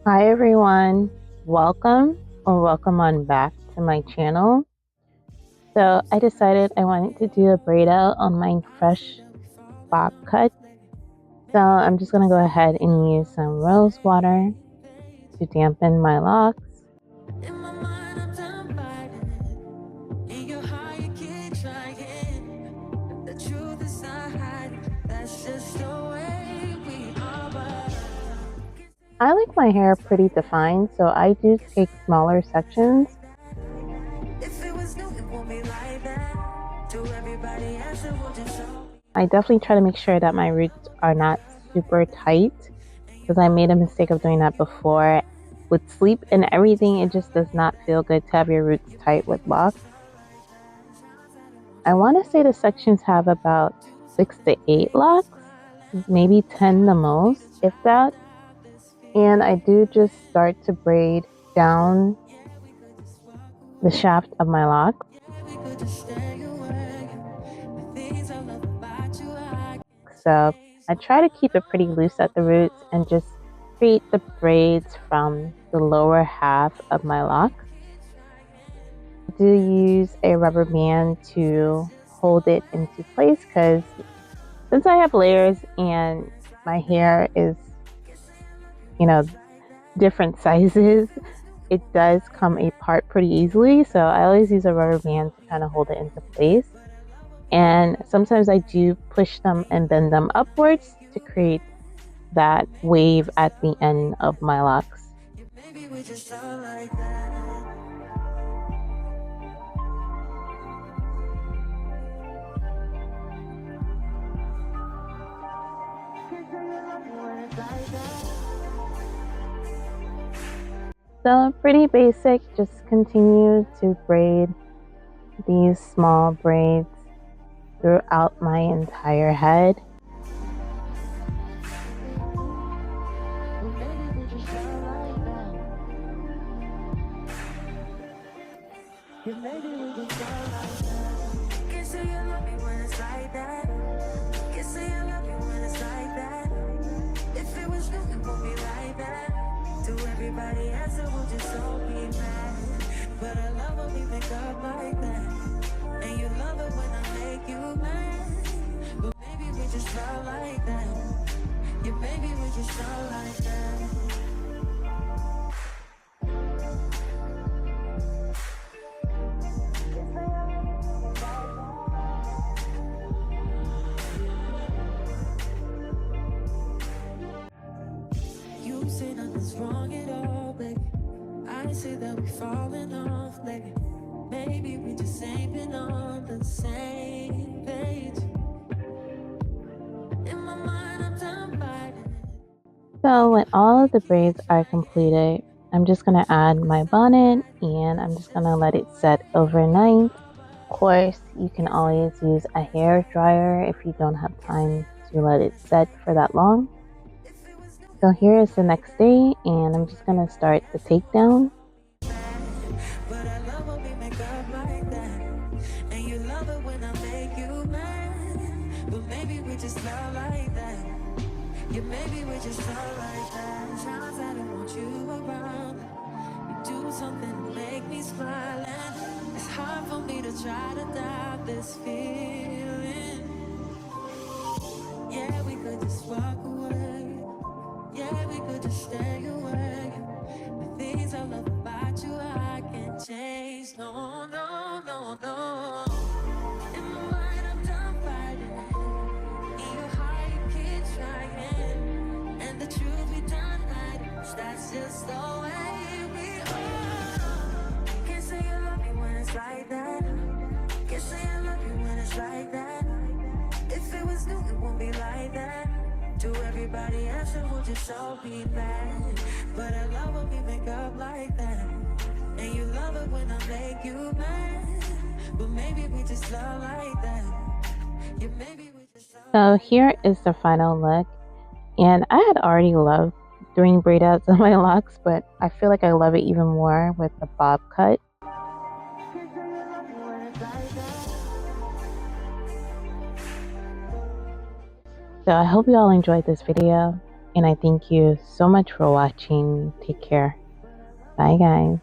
Hi everyone, welcome on back to my channel. So I decided I wanted to do a braid out on my fresh bob cut. So I'm just going to go ahead and use some rose water to dampen my locks. I like my hair pretty defined, so I do take smaller sections. I definitely try to make sure that my roots are not super tight, because I made a mistake of doing that before. With sleep and everything, it just does not feel good to have your roots tight with locks. I want to say the sections have about 6 to 8 locks, maybe 10 the most, if that. And I do just start to braid down the shaft of my locks. So I try to keep it pretty loose at the roots and just create the braids from the lower half of my locks. I do use a rubber band to hold it into place, because since I have layers and my hair is, different sizes, it does come apart pretty easily. So I always use a rubber band to kind of hold it into place. And sometimes I do push them and bend them upwards to create that wave at the end of my locks. So pretty basic, just continue to braid these small braids throughout my entire head. Everybody else will just so be mad, but I love when we make up like that, and you love it when I make you mad. But maybe we just love like that. Yeah, maybe we just love like that. You say nothing's wrong at all, baby. I say that we're falling off lately. Maybe we just ain't been on the same page. In my mind, I'm done fighting it. So when all of the braids are completed, I'm just going to add my bonnet and I'm just going to let it set overnight. Of course, you can always use a hair dryer if you don't have time to let it set for that long. So here is the next day, and I'm just going to start the takedown. But I love when we make up like that, and you love it when I make you mad. But maybe we just love like that. Yeah, maybe we just love like that. Times I don't want you around. You do something to make me smile, and it's hard for me to try to doubt this feeling. Yeah, we could just walk away. Yeah, we could just stay away. The things I love about you, I can't change. No, no, no, no. In my mind, I'm done fighting. In your heart, you keep trying. And the truth, we done hiding. That's just the way we are. Can't say you love me when it's like that. Can't say I love you when it's like that. If it was new, it won't be like that. To everybody else, it would just so be bad. But I love when we make up like that, and you love it when I make you mad. But maybe we just love like that. Yeah, maybe we just love. So here is the final look, and I had already loved doing braid outs on my locks, but I feel like I love it even more with the bob cut. So I hope you all enjoyed this video, and I thank you so much for watching. Take care. Bye, guys.